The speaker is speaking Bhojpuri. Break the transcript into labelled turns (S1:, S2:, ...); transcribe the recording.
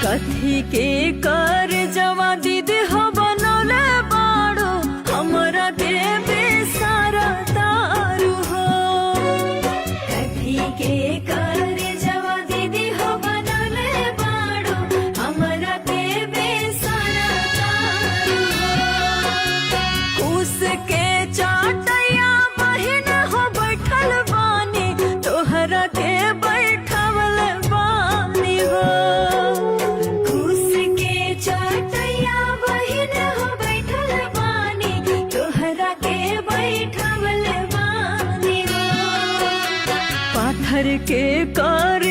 S1: कथी के कर जवा दीदी हो बनौले बाड़ो हमरा के बेसारा तारू हो। कथी के कर जवा दीदी हो बनौले बाड़ो हमरा के बेसारा तारू हो। उसके चाटैया बहिन हो बैठल बानी तोहरा के बैठवल बानी हो। पाथर के कर